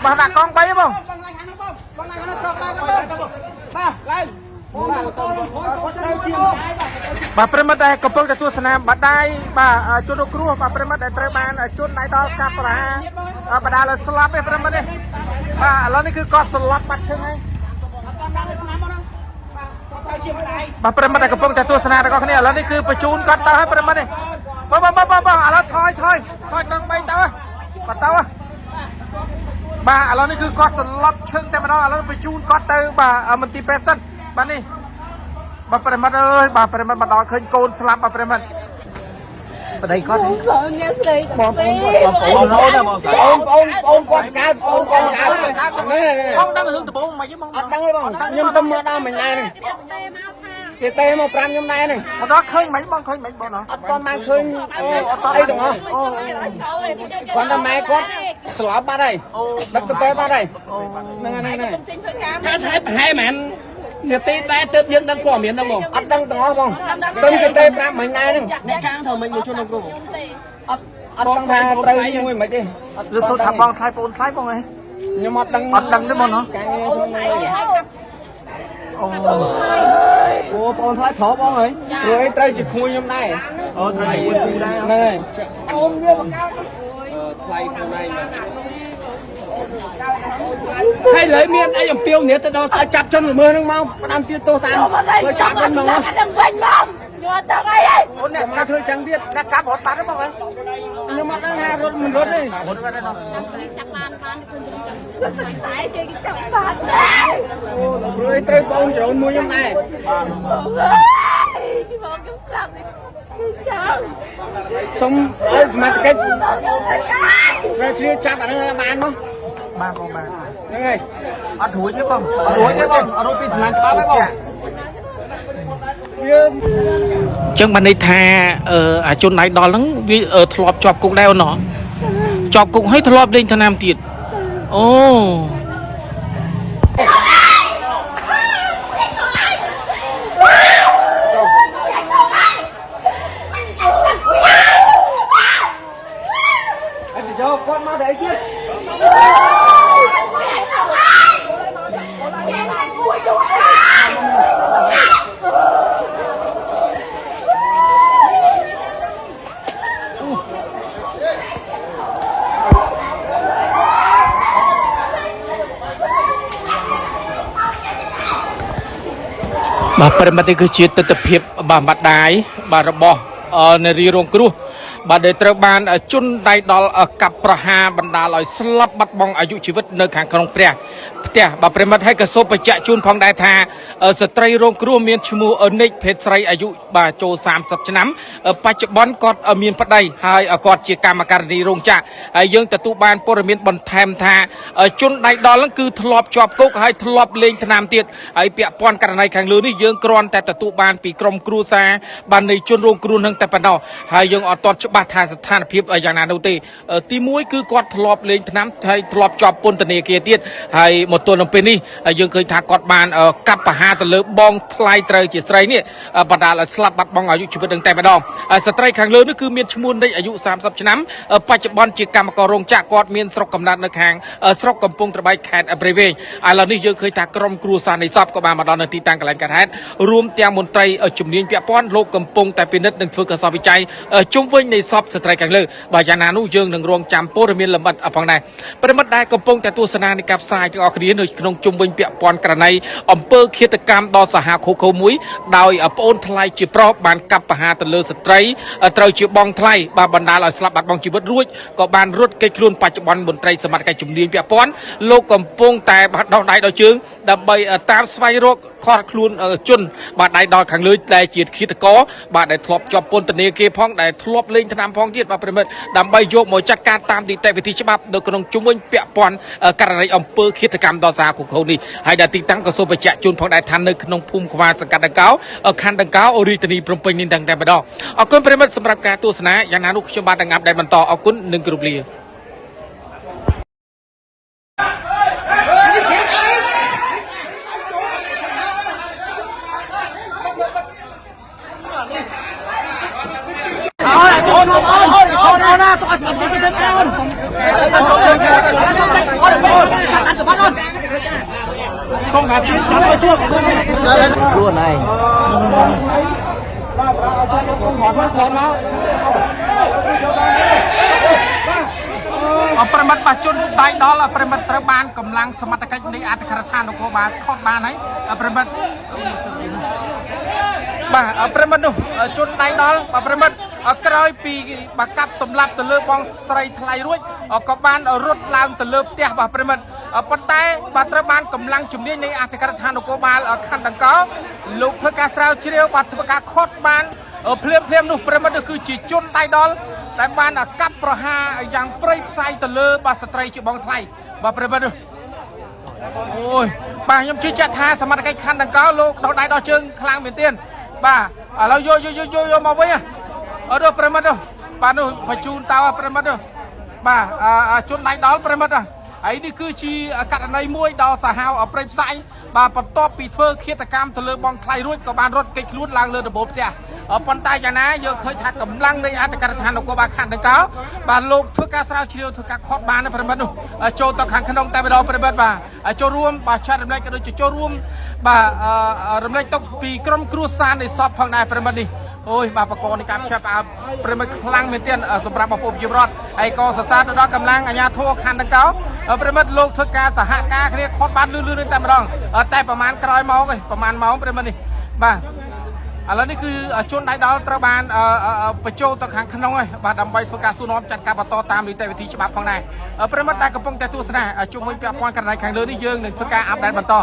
bà đặt con bay không bà Premat đây cặp bông để tua sanh bà đây bà chôn đồ cua bà Premat để trời ban chôn đại đo cặp là bà đã là slap ấy Premat đây bà lo này cứ có slap bắt chân ấy bà Premat đây cặp bông để tua sanh có cái này lo này cứ phải chôn cắt tao hết Premat đây bà lo thôi con bay tao còn tao á bà lo này cứ có slap chânแต่ mà nó lo phải chôn cắt tao bà mình tìm person bà này bà Premat ơi bà Premat bà đòi khơi côn slap bà Premat ở đây có con nghe thấy con đang hướng từ bố mày với mong đang đấy bông nhưng tâm ở đâu mình này này thì tê mà pram nhom này này mà đó khơi mấy bông nó con mang khơi đây đúng không con tao mai con slap ba đây đất tê ba đây này cái thế hai mẹ người tê đây tết dương đang quả miếng đâu bông ăn đang đó bông tâm cái tê pram mình này này để trang thầu mình một chút đâu bông ăn đang tha tây mùi mấy cái rồi số thằng bông thay bông này nhưng mà đang đấy bông nó ô con thái thỏ bông ấy rồi tây chỉ khui nhom này này ôm đưa vào cao thay hôm nay hay lấy miếng ai làm tiêu nhớ tới đâu chặt chân của mưa nước mau ăn tiêu tô tan rồi chặt chân mong á ôn đẹp mà thôi chẳng biết đã cá bột bán đấy bông ấy nhưng mà đang hà rốt mình rốt đi rồi tây bông trộn mùi nhom này xong mà cái rồi chưa chặt ở đây bán không ba con ba đây ăn thúi chứ bông ăn rô pin làm cho ba mấy bông chân bàn này thà ở chôn này đó lắm vì ở thọp chọc cục đeo nó chọc cục hết thọp lên thằng nam tiệt ô con mà để kia bà Premat đây cứ chia từ tập hiệp bà mặt đái bà rậpในรีโรงครัวbà đểត្រូវបានជន់ដៃដល់កាប់ប្រហារបណ្ដាលឲ្យស្លាប់បាត់បង់អាយុជីវិតនៅខាងក្នុងព្រះផ្ទះbà Prematឲ្យក៏សូមបញ្ជាក់ជូនផងដែរថាស្ត្រីរងគ្រោះមានឈ្មោះនិចភេទស្រីអាយុចូល30ឆ្នាំបច្ចុប្បន្នគាត់មានប្តីហើយគាត់ជាកម្មការិនីរោងចក្រហើយយើងទទួលបានព័ត៌មានបន្ថែមថាជន់ដៃដល់ហ្នឹងគឺធ្លាប់ជាប់គុកហើយធ្លាប់លេងថ្នាំទៀតហើយពាក់ព័ន្ធករណីខាងលើនេះយើងគ្រាន់តែទទួលបានពីក្រុមគ្រួសារបាននៃជនរងគ្រោះនឹងតែប៉ុណ្ណោះហើយយើងអត់ទាន់ច្បាស់ថាស្ថានភាពយ៉ាងណានោះទេទី1គឺគាត់ធ្លាប់លេងថ្នាំហើយធ្លាប់ជាប់ពន្ធនាគារទៀតហើយមកទល់នឹងពេលនេះយើងឃើញថាគាត់បានកាប់ប្រហារទៅលើបងថ្លៃត្រូវជាស្រីនេះបណ្ដាលឲ្យស្លាប់បាត់បង់អាយុជីវិតនឹងតែម្ដងស្ត្រីខាងលើនេះគឺមានឈ្មោះនិចអាយុ30ឆ្នាំបច្ចុប្បន្នជាកម្មកររោងចក្រគាត់មានស្រុកកំណើតនៅខាងស្រុកកំពង់ត្របែកខេត្តព្រៃវែងឥឡូវនេះយើងឃើញថាក្រុមគ្រួសារនៃសពក៏បានមកដល់នៅទីតាំងកន្លែងកើតហេតុរួមទាំងមន្ត្រីជំនាញពាក់ព័ន្ធលោកកំពុងតែពិនិត្យនិងធ្វើកសោវិច័យជុំវិញនៃសពស្ត្រីខាងលើបើយ៉ាងណានោះយើងនឹងរងចាំព័ត៌មានលម្អិតផងដែរប្រិមិត្តដែលកំពុងតែទស្សនានៃការផ្សាយទាំងអស់គ្នានៅក្នុងជុំវិញពាក់ព័ន្ធករណីអំពើឃាតកម្មដល់សហគមន៍មួយដោយប្អូនថ្លៃជាប្រុសបានកាប់ប្រហារទៅលើស្ត្រីត្រូវជាបងថ្លៃបានបណ្ដាលឲ្យស្លាប់បាត់បង់ជីវិតរួចក៏បានរត់គេចខ្លួនបច្ចុប្បន្នមន្ត្រីសមត្ថកិច្ចជំនាញពាក់ព័ន្ធលោកកំពុងតែបាត់ដោះដៃដល់ជើងដើម្បីតាមស្វែងរកខកខ្លួនជនបាទដៃដល់ខាងលើដែលជាឃាតករបាទដែលធ្លាប់ជាប់ពន្ធនាគារផងដែលធ្លាប់លេងថ្នាំផងទៀតបាទប្រិមិត្តដើម្បីយកមកចាត់ការតាមនីតិវិធីច្បាប់នៅក្នុងជុំវិញពាក់ព័ន្ធករណីអំពើឃាតកម្មដល់សហគមន៍នេះហើយដែលទីតាំងក៏សូមបញ្ជាក់ជូនផងដែរថានៅក្នុងភូមិខ្វាសង្កាត់ដង្កោខណ្ឌដង្កោរាជធានីភ្នំពេញនេះតែម្ដងអរគុណប្រិមិត្តសម្រាប់ការទស្សនាយ៉ាងណានោះខ្ញុំបាទទាំងអាប់ដែលបន្តអរគុណនិងគោរពលាអូនណាទៅស្គាល់គេទៅអូន không phải chuyên chắn vào chuột luôn này ប្រិមិត្តបាជនដៃដល់ប្រិមិត្តត្រូវបានកម្លាំងសមត្ថកិច្ចនៃអធិការដ្ឋាននគរបាលខុសបានហើយប្រិមិត្តបាទប្រិមិត្តនោះជនដៃដល់ប្រិមិត្តក្រោយពីបាកាប់សម្លាប់ទៅលើបងស្រីថ្លៃរួចក៏បានរត់ឡើងទៅលើផ្ទះបាទប្រិមិត្តប៉ុន្តែបាទត្រូវបានកម្លាំងជំនាញនៃអធិការដ្ឋាននគរបាលខណ្ឌដង្កោលោកធ្វើការស្រាវជ្រាវបាទធ្វើការខុសបានភ្លាមនោះប្រិមិត្តនោះគឺជាជនដៃដល់តែបានកាប់ប្រហារយ៉ាងព្រៃផ្សៃទៅលើបាទស្ត្រីជាបងថ្លៃបាទប្រិមិត្តអូយបាទខ្ញុំជឿជាក់ថាសមត្ថកិច្ចខណ្ឌដង្កោលោកដោះដៃដោះជើងខ្លាំងមែនទែនបាទឥឡូវយកមកវិញអត់ប្រិមិត្តបាទនោះបញ្ជូនតើប្រិមិត្តបាទជនដៃដល់ប្រិមិត្តហើយនេះគឺជាករណីមួយដល់សាហាវព្រៃផ្សៃបាទបន្ទាប់ពីធ្វើឃាតកម្មទៅលើបងថ្លៃរួចក៏បានរត់គេចខ្លួនឡើងលើដំបូលផ្ទះប៉ុន្តែយ៉ាងណាយើងឃើញថាកម្លាំងនៃអធិការដ្ឋាននគរបាលខណ្ឌដង្កោបាទលោកធ្វើការស្រាវជ្រាវធ្វើការខុសបានប្រិមិត្តនោះចូលទៅខាងក្នុងតែម្ដងប្រិមិត្តបាទចូលរួមបាទចែករំលែកក៏ដូចជាចូលរួមបាទរំលែកទុកពីក្រុមគ្រួសារនៃសពផងដែរប្រិមិត្តនេះអូយបាទបកនៃការផ្សាយផ្អាប់ប្រិមិត្តខ្លាំងមែនទែនសម្រាប់បងប្អូនប្រជាពលរដ្ឋហើយក៏សរសើរទៅដល់កម្លាំងអាជ្ញាធរខណ្ឌដង្កោប្រិមិត្តលោកធ្វើការសហការគ្នាខុសបានលឿនតែម្ដងតែប្រហែលក្រោយមកឯងប្រហែលម៉ោងប្រិមិត្តនេះបាទឥឡូវនេះគឺជនដៃដល់ត្រូវបានបញ្ចូលទៅខាងក្នុងហើយបាទដើម្បីធ្វើការសួរនាំចាត់ការបន្តតាមនីតិវិធីច្បាប់ផងដែរប្រិមិត្តដែលកំពុងតែទស្សនាជុំវិញពាក់ព័ន្ធករណីខាងលើនេះយើងនឹងធ្វើការអាប់ដេតបន្ត